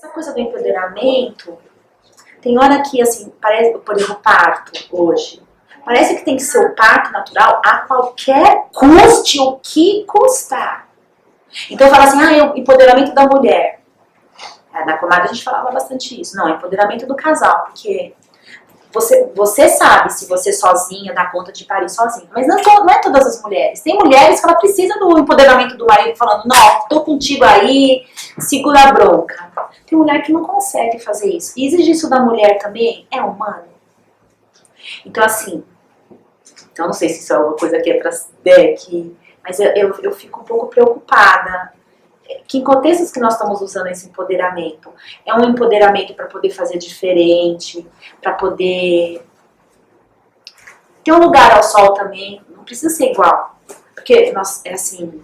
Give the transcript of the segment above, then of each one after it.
Essa coisa do empoderamento, tem hora que, assim, parece, por exemplo, o parto hoje. Parece que tem que ser o parto natural a qualquer custe, o que custar. Então fala assim, o empoderamento da mulher. Na comadre a gente falava bastante isso. Não, empoderamento do casal, porque você sabe se você sozinha dá conta de parir sozinha. Mas não é todas as mulheres. Tem mulheres que ela precisa do empoderamento do marido, falando, não, tô contigo aí, segura a bronca. Tem mulher que não consegue fazer isso. E exigir isso da mulher também é humano. Então assim, não sei se isso é uma coisa que é pra deck, mas eu fico um pouco preocupada. Que em contextos que nós estamos usando esse empoderamento? É um empoderamento para poder fazer diferente, para poder ter um lugar ao sol também, não precisa ser igual. Porque nós, é assim,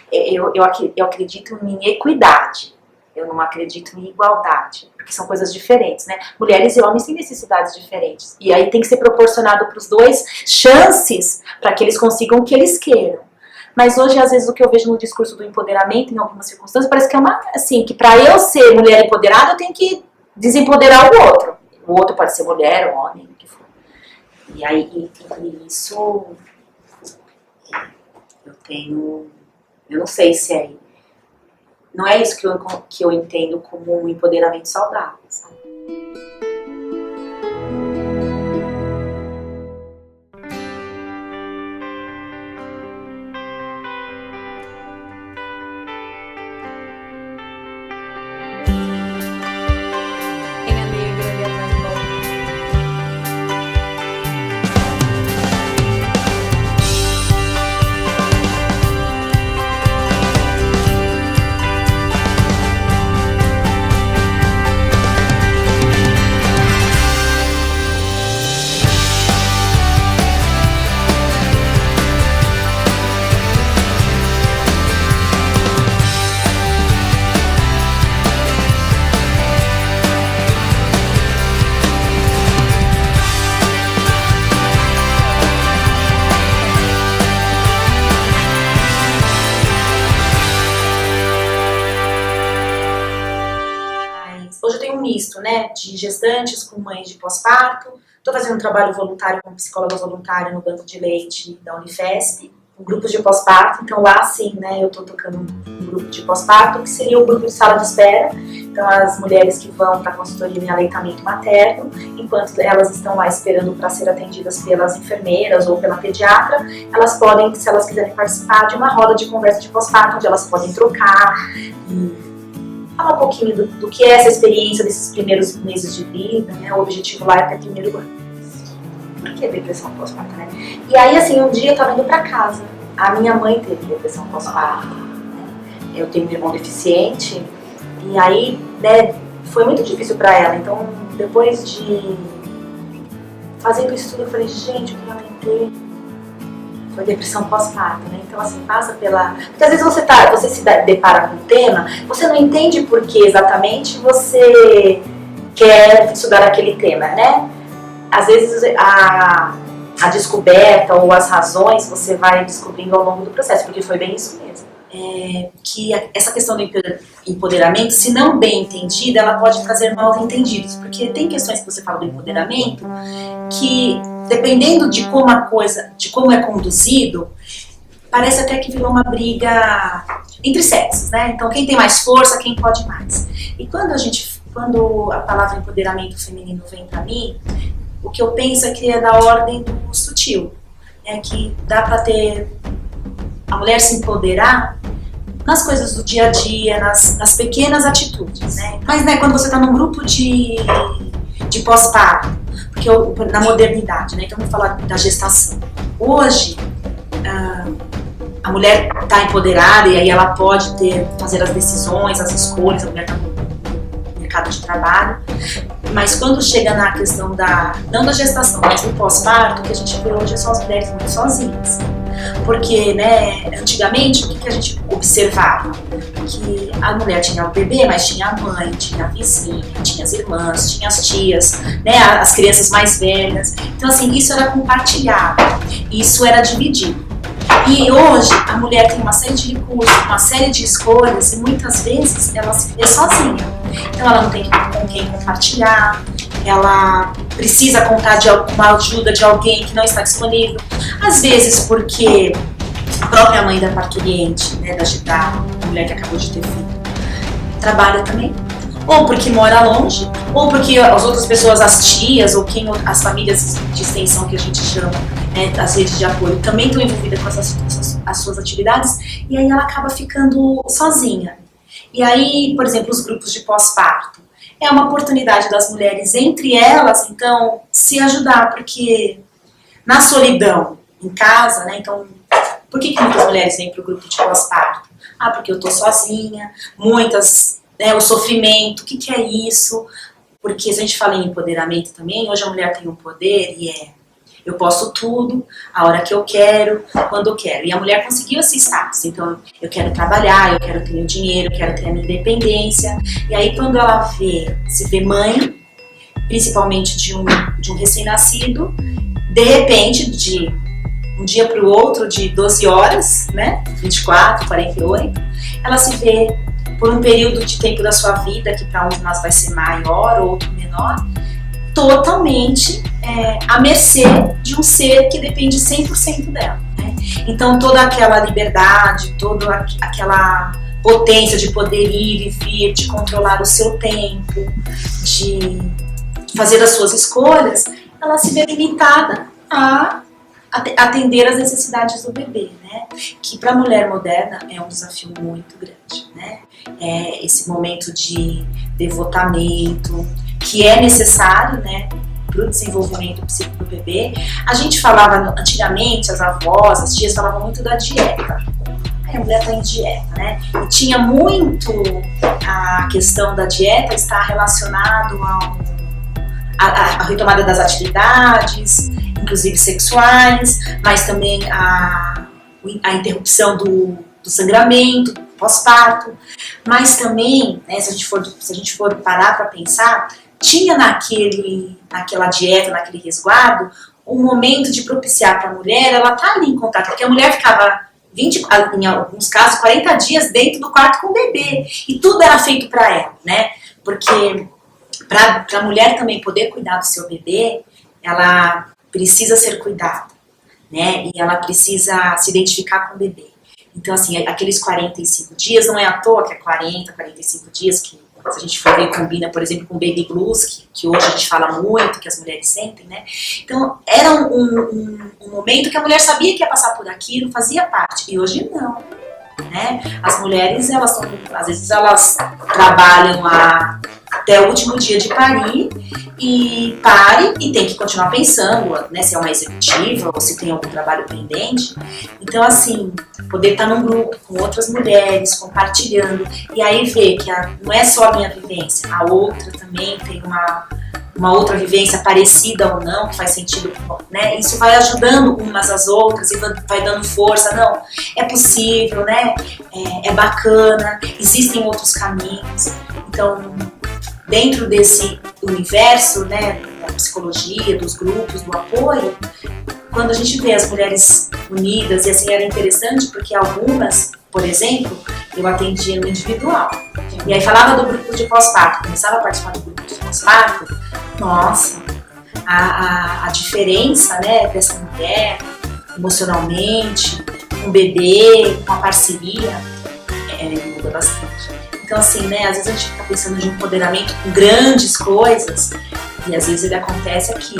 eu acredito em equidade, eu não acredito em igualdade, porque são coisas diferentes, né? Mulheres e homens têm necessidades diferentes, e aí tem que ser proporcionado para os dois chances para que eles consigam o que eles queiram. Mas hoje, às vezes, o que eu vejo no discurso do empoderamento, em algumas circunstâncias, parece que é uma, assim, que pra eu ser mulher empoderada, eu tenho que desempoderar o outro. O outro pode ser mulher, homem, o que for. E aí, isso, eu não sei se é, não é isso que eu entendo como um empoderamento saudável, sabe? Hoje eu tenho um misto, né, de gestantes com mães de pós-parto. Estou fazendo um trabalho voluntário como psicóloga voluntária no Banco de Leite da Unifesp, com grupos de pós-parto. Então lá sim, né, eu estou tocando um grupo de pós-parto, que seria o grupo de sala de espera. Então as mulheres que vão para a consultoria em aleitamento materno, enquanto elas estão lá esperando para ser atendidas pelas enfermeiras ou pela pediatra, elas podem, se elas quiserem participar de uma roda de conversa de pós-parto, onde elas podem trocar e falar um pouquinho do que é essa experiência desses primeiros meses de vida, né? O objetivo lá é ter primeiro... Por que depressão pós-parto, né? E aí, assim, um dia eu tava indo pra casa. A minha mãe teve depressão pós-parto. Né? Eu tenho um irmão deficiente. E aí, né, foi muito difícil pra ela. Então, depois de fazendo isso tudo, eu falei, gente, o que ela tem? Foi depressão pós-parto, né? Então, assim, passa pela... Porque às vezes você se depara com um tema, você não entende por que exatamente você quer estudar aquele tema, né? Às vezes a descoberta ou as razões você vai descobrindo ao longo do processo, porque foi bem isso mesmo. Que essa questão do empoderamento, se não bem entendida, ela pode trazer mal entendidos, porque tem questões que você fala do empoderamento que, dependendo de como é conduzido, parece até que virou uma briga entre sexos, né? Então quem tem mais força, quem pode mais. E quando a palavra empoderamento feminino vem para mim, o que eu penso é que é da ordem do sutil, que dá para ter a mulher se empoderar nas coisas do dia a dia, nas pequenas atitudes, né? Mas, né, quando você está num grupo de pós-parto, porque na modernidade, né? Então vamos falar da gestação. Hoje, a mulher está empoderada e aí ela pode fazer as decisões, as escolhas, a mulher está no mercado de trabalho. Mas quando chega na questão não da gestação, mas do pós-parto, o que a gente vê hoje são as mulheres muito sozinhas. Porque, né, antigamente, o que a gente observava? Que a mulher tinha o bebê, mas tinha a mãe, tinha a vizinha, tinha as irmãs, tinha as tias, né, as crianças mais velhas. Então, assim, isso era compartilhado, isso era dividido. E hoje, a mulher tem uma série de recursos, uma série de escolhas, e muitas vezes ela se vê sozinha. então ela não tem com quem compartilhar, ela precisa contar de uma ajuda de alguém que não está disponível, às vezes porque a própria mãe da parturiente, né, da mulher que acabou de ter filho, trabalha também, ou porque mora longe, ou porque as outras pessoas, as tias, ou as famílias de extensão que a gente chama, né, as redes de apoio, também estão envolvidas com as suas atividades, e aí ela acaba ficando sozinha. E aí, por exemplo, os grupos de pós-parto, é uma oportunidade das mulheres, entre elas, então, se ajudar, porque na solidão, em casa, né, então, por que muitas mulheres vêm para o grupo de pós-parto? Ah, porque eu estou sozinha, muitas, né, o sofrimento, o que é isso? Porque se a gente fala em empoderamento também, hoje a mulher tem um poder e eu posso tudo, a hora que eu quero, quando eu quero. E a mulher conseguiu esse status, então eu quero trabalhar, eu quero ter o dinheiro, eu quero ter a minha independência. E aí quando ela se vê mãe, principalmente de um recém-nascido, de repente, de um dia para o outro, de 12 horas, né, 24, 48, ela se vê por um período de tempo da sua vida, que para um de nós vai ser maior ou outro menor, totalmente à mercê de um ser que depende 100% dela. Né? Então toda aquela liberdade, toda aquela potência de poder ir e vir, de controlar o seu tempo, de fazer as suas escolhas, ela se vê limitada a atender às necessidades do bebê, né? Que para a mulher moderna é um desafio muito grande, né? É esse momento de devotamento que é necessário, né, para o desenvolvimento psíquico do bebê. A gente falava antigamente, as avós, as tias falavam muito da dieta. A mulher está em dieta, né? E tinha muito a questão da dieta estar relacionado à retomada das atividades, inclusive sexuais, mas também a interrupção do sangramento, pós-parto, mas também, né, se a gente for parar para pensar, tinha naquela dieta, naquele resguardo, um momento de propiciar para a mulher, ela tá ali em contato, porque a mulher ficava em alguns casos, 40 dias dentro do quarto com o bebê, e tudo era feito para ela, né, porque para a mulher também poder cuidar do seu bebê, ela precisa ser cuidada, né, e ela precisa se identificar com o bebê. Então, assim, aqueles 45 dias, não é à toa que é 40, 45 dias, que se a gente for ver, combina, por exemplo, com o baby blues, que hoje a gente fala muito, que as mulheres sentem, né? Então, era um momento que a mulher sabia que ia passar por aquilo, fazia parte, e hoje não, né? As mulheres, às vezes, elas trabalham até o último dia de parir, e tem que continuar pensando, né, se é uma executiva ou se tem algum trabalho pendente. Então, assim, poder estar num grupo com outras mulheres, compartilhando, e aí ver que não é só a minha vivência, a outra também tem uma outra vivência parecida ou não, que faz sentido, né? Isso vai ajudando umas às outras e vai dando força. Não, é possível, né? É bacana, existem outros caminhos. Então, dentro desse universo, né, da psicologia, dos grupos, do apoio, quando a gente vê as mulheres unidas, e assim era interessante porque algumas, por exemplo, eu atendia no individual. E aí falava do grupo de pós-parto, começava a participar do grupo de pós-parto, nossa, a diferença, né, dessa mulher emocionalmente, com o bebê, com a parceria, muda bastante. Então, assim, né, às vezes a gente fica pensando de empoderamento com grandes coisas e às vezes ele acontece aqui,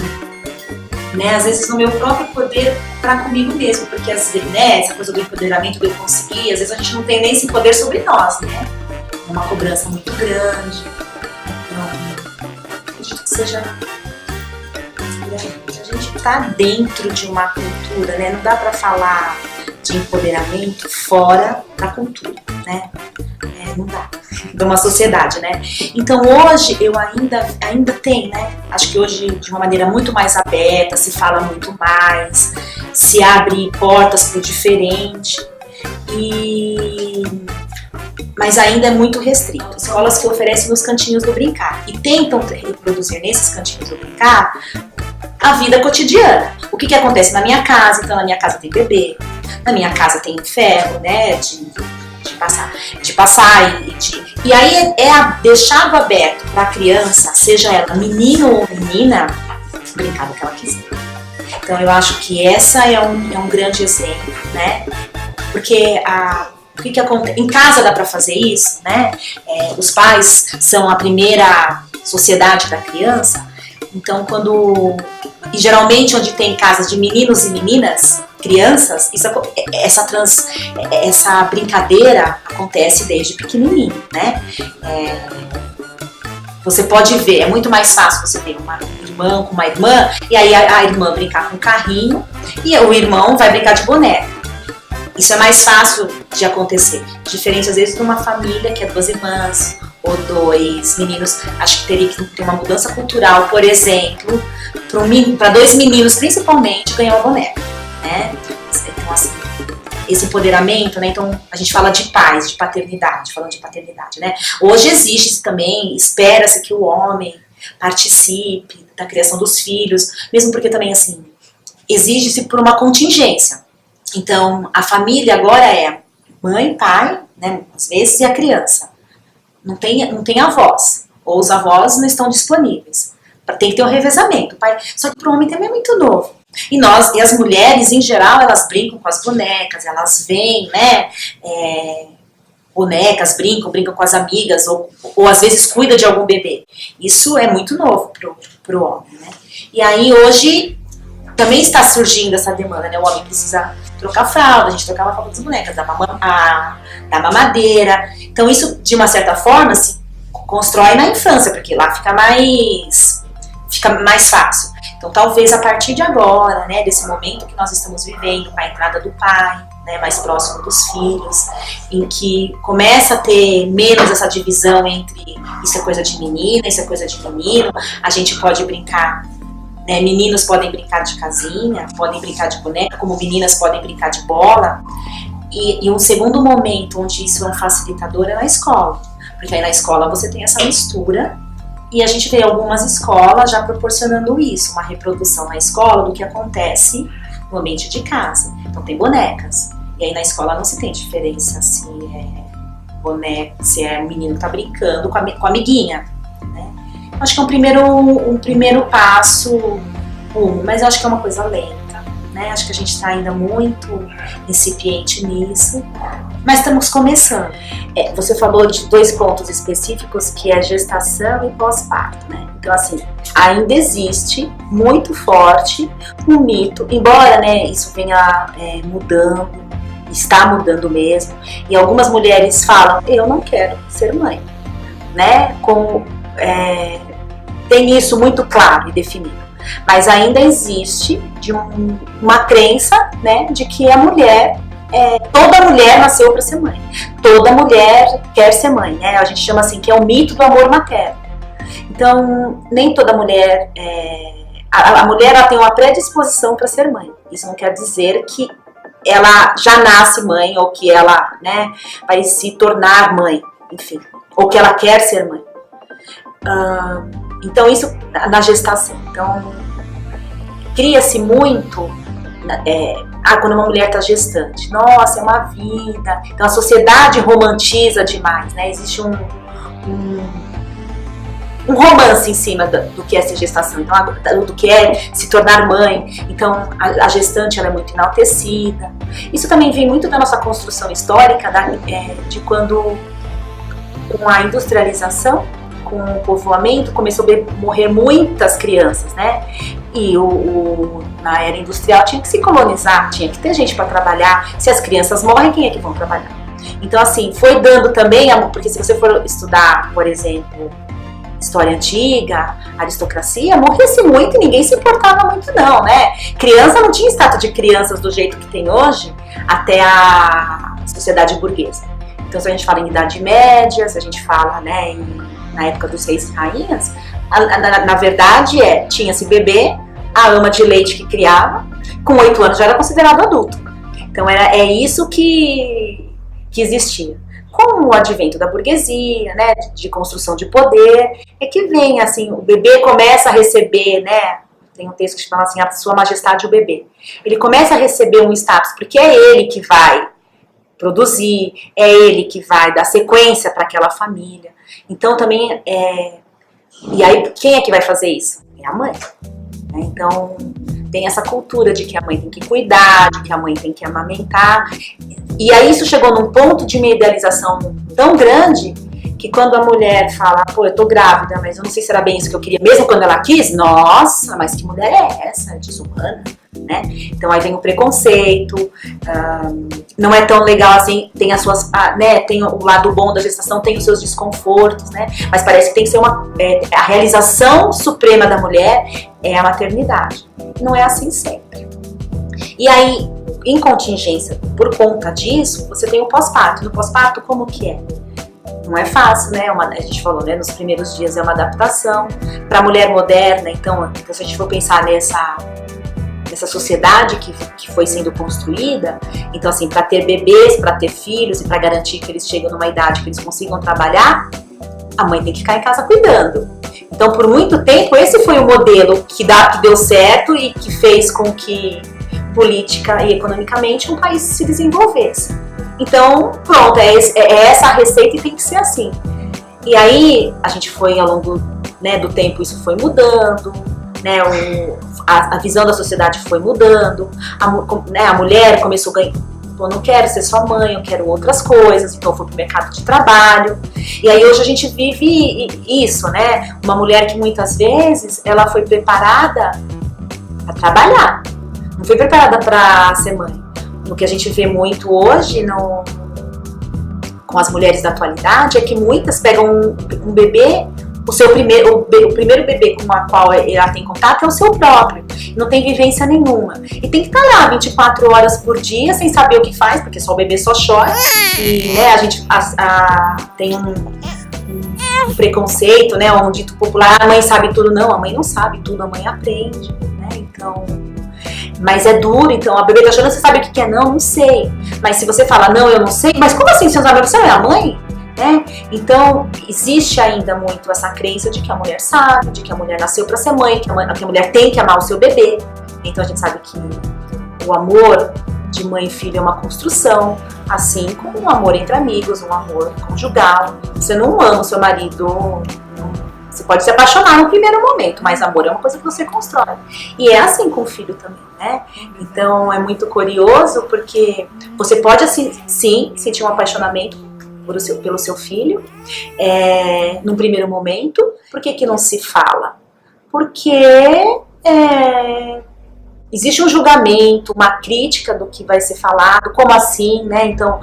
né, às vezes no meu próprio poder para comigo mesmo, porque às vezes, né, essa coisa do empoderamento de eu conseguir, às vezes a gente não tem nem esse poder sobre nós, né, é uma cobrança muito grande. Então, acredito que seja, a gente está dentro de uma cultura, né, não dá para falar de empoderamento fora da cultura, né, não dá, de uma sociedade, né? Então hoje eu ainda tenho, né? Acho que hoje de uma maneira muito mais aberta, se fala muito mais, se abre portas para o diferente, mas ainda é muito restrito. Escolas que oferecem os cantinhos do brincar e tentam reproduzir nesses cantinhos do brincar a vida cotidiana. O que acontece na minha casa? Então na minha casa tem bebê, na minha casa tem ferro, né? De de passar e aí deixado aberto para a criança, seja ela menino ou menina, brincar do que ela quiser. Então eu acho que essa é um grande exemplo, né? Porque o que acontece? Em casa dá para fazer isso, né? Os pais são a primeira sociedade da criança, então e geralmente onde tem casas de meninos e meninas, crianças, essa brincadeira acontece desde pequenininho, né? Você pode ver, é muito mais fácil você ter um irmão com uma irmã, e aí a irmã brincar com um carrinho, e o irmão vai brincar de boneca. Isso é mais fácil de acontecer. Diferente, às vezes, de uma família que é 2 irmãs ou 2 meninos. Acho que teria que ter uma mudança cultural, por exemplo, para 2 meninos, principalmente, ganhar uma boneca, né? Então, assim, esse empoderamento, né? Então, a gente fala de pais, de paternidade, falando de paternidade, né? Hoje existe também, espera-se que o homem participe da criação dos filhos, mesmo porque também, assim, exige-se por uma contingência. Então, a família agora é mãe, pai, né, às vezes, e a criança. Não tem avós, ou os avós não estão disponíveis. Tem que ter um revezamento. Pai. Só que para o homem também é muito novo. E as mulheres, em geral, elas brincam com as bonecas, elas veem, né, bonecas, brincam com as amigas, ou às vezes cuida de algum bebê. Isso é muito novo pro homem, né? E aí, hoje, também está surgindo essa demanda, né? O homem precisa trocar fralda, a gente trocava a fralda das bonecas, da mamadeira. Então isso, de uma certa forma, se constrói na infância, porque lá fica mais fácil. Então talvez a partir de agora, né, desse momento que nós estamos vivendo, com a entrada do pai, né, mais próximo dos filhos, em que começa a ter menos essa divisão entre isso é coisa de menina, isso é coisa de menino, a gente pode brincar. Meninos podem brincar de casinha, podem brincar de boneca, como meninas podem brincar de bola. E um segundo momento onde isso é um facilitador é na escola. Porque aí na escola você tem essa mistura e a gente vê algumas escolas já proporcionando isso, uma reprodução na escola do que acontece no ambiente de casa. Então tem bonecas. E aí na escola não se tem diferença se é boneca, se é menino que tá brincando com a amiguinha. Acho que é um primeiro passo, mas acho que é uma coisa lenta, né? Acho que a gente está ainda muito incipiente nisso, mas estamos começando. Você falou de 2 pontos específicos, que é gestação e pós-parto, né? Então, assim, ainda existe muito forte um mito, embora, né, isso venha mudando, está mudando mesmo, e algumas mulheres falam, eu não quero ser mãe, né? Tem isso muito claro e definido, mas ainda existe uma crença, né, de que a mulher, toda mulher nasceu para ser mãe, toda mulher quer ser mãe, né? A gente chama assim que é o mito do amor materno. Então, nem toda mulher, a mulher ela tem uma predisposição para ser mãe. Isso não quer dizer que ela já nasce mãe ou que ela, né, vai se tornar mãe, enfim, ou que ela quer ser mãe. Então isso na gestação. Então cria-se muito quando uma mulher está gestante, nossa, é uma vida. Então a sociedade romantiza demais, né? Existe um romance em cima do que é ser gestação, então, do que é se tornar mãe. Então a gestante ela é muito enaltecida. Isso também vem muito da nossa construção histórica, de quando, com a industrialização, com o povoamento, começou a morrer muitas crianças, né? E na era industrial tinha que se colonizar, tinha que ter gente para trabalhar. Se as crianças morrem, quem é que vão trabalhar? Então, assim, foi dando também, porque se você for estudar, por exemplo, história antiga, aristocracia, morria-se muito e ninguém se importava muito não, né? Criança não tinha status de crianças do jeito que tem hoje, até a sociedade burguesa. Então, se a gente fala em Idade Média, se a gente fala, né, na época dos reis e rainhas, na verdade tinha-se bebê, a ama de leite que criava, com 8 anos já era considerado adulto. Então é isso que existia. Com o advento da burguesia, né, de construção de poder, é que vem assim, o bebê começa a receber, né, tem um texto que fala assim, a sua majestade o bebê. Ele começa a receber um status, porque é ele que vai produzir, é ele que vai dar sequência para aquela família. Então também e aí quem é que vai fazer isso? É a mãe. Né? Então tem essa cultura de que a mãe tem que cuidar, de que a mãe tem que amamentar. E aí isso chegou num ponto de uma idealização tão grande que quando a mulher fala, pô, eu tô grávida, mas eu não sei se era bem isso que eu queria, mesmo quando ela quis, nossa, mas que mulher é essa? Desumana, né? Então aí vem o preconceito, não é tão legal assim, tem as suas, né, tem o lado bom da gestação, tem os seus desconfortos, né? Mas parece que tem que ser a realização suprema da mulher é a maternidade. Não é assim sempre. E aí, em contingência, por conta disso, você tem o pós-parto. No pós-parto, como que é? Não é fácil, né? A gente falou, né? Nos primeiros dias é uma adaptação. Para a mulher moderna, então, se a gente for pensar nessa sociedade que foi sendo construída, então, assim, para ter bebês, para ter filhos e para garantir que eles chegam numa idade que eles consigam trabalhar, a mãe tem que ficar em casa cuidando. Então, por muito tempo, esse foi o modelo que deu certo e que fez com que política e economicamente um país se desenvolvesse. Então, pronto, é essa a receita e tem que ser assim. E aí, a gente foi, ao longo, né, do tempo, isso foi mudando, né, a visão da sociedade foi mudando, a mulher começou a ganhar, pô, não quero ser só mãe, eu quero outras coisas, então foi pro mercado de trabalho. E aí hoje a gente vive isso, né, uma mulher que muitas vezes, ela foi preparada para trabalhar, não foi preparada para ser mãe. O que a gente vê muito hoje com as mulheres da atualidade é que muitas pegam um bebê, o primeiro bebê com o qual ela tem contato é o seu próprio, não tem vivência nenhuma. E tem que estar lá 24 horas por dia sem saber o que faz, porque só o bebê só chora. E né, a gente tem um preconceito, né, um dito popular, a mãe sabe tudo. Não, a mãe não sabe tudo, a mãe aprende, né, então... Mas é duro, então a bebê tá chorando, você sabe o que é? Não sei. Mas se você fala, não, eu não sei, mas como assim você não sabe? Você não é a mãe? Né? Então, existe ainda muito essa crença de que a mulher sabe, de que a mulher nasceu para ser mãe, que a mulher tem que amar o seu bebê. Então a gente sabe que o amor de mãe e filho é uma construção, assim como um amor entre amigos, um amor conjugal. Você não ama o seu marido... Você pode se apaixonar no primeiro momento, mas amor é uma coisa que você constrói. E é assim com o filho também, né? Então é muito curioso porque você pode, assim, sim, sentir um apaixonamento pelo seu filho num primeiro momento. Por que não se fala? Porque existe um julgamento, uma crítica do que vai ser falado, como assim, né? Então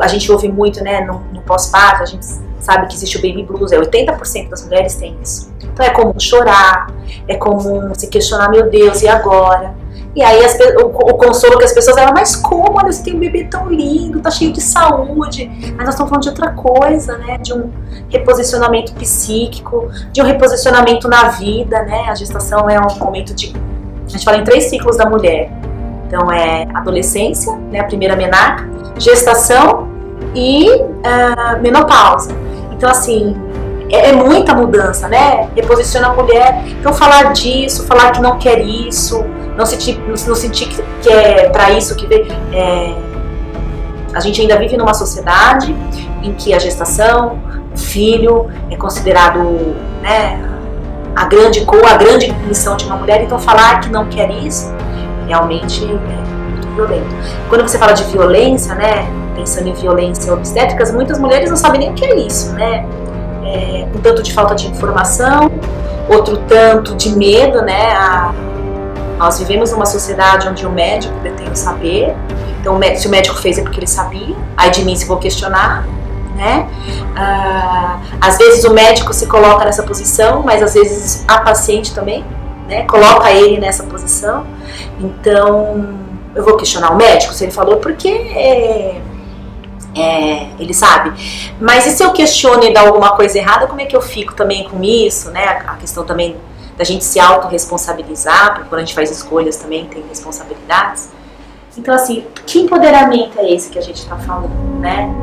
a gente ouve muito, né, no pós-parto, a gente sabe que existe o baby blues, 80% das mulheres têm isso. Então é comum chorar, é comum se questionar, meu Deus, e agora? E aí o consolo que as pessoas eram, mas como? Olha, você tem um bebê tão lindo, tá cheio de saúde. Mas nós estamos falando de outra coisa, né? De um reposicionamento psíquico, de um reposicionamento na vida, né? A gestação é um momento de... A gente fala em 3 ciclos da mulher. Então é adolescência, né? A primeira menarca, gestação e menopausa. Então, assim, é muita mudança, né? Reposiciona a mulher. Então, falar disso, falar que não quer isso, não sentir que é pra isso que veio. A gente ainda vive numa sociedade em que a gestação, o filho, é considerado, né, a grande missão de uma mulher. Então, falar que não quer isso, realmente é muito violento. Quando você fala de violência, né? Pensando em violência obstétrica, muitas mulheres não sabem nem o que é isso, né? Um tanto de falta de informação, outro tanto de medo, né? Nós vivemos numa sociedade onde o médico detém o saber, então se o médico fez é porque ele sabia, aí de mim se vou questionar, né? Às vezes o médico se coloca nessa posição, mas às vezes a paciente também, né? Coloca ele nessa posição, então eu vou questionar o médico se ele falou porque... ele sabe, mas e se eu questiono e dar alguma coisa errada, como é que eu fico também com isso, né? A questão também da gente se autorresponsabilizar, porque quando a gente faz escolhas também tem responsabilidades. Então, assim, que empoderamento é esse que a gente está falando, né?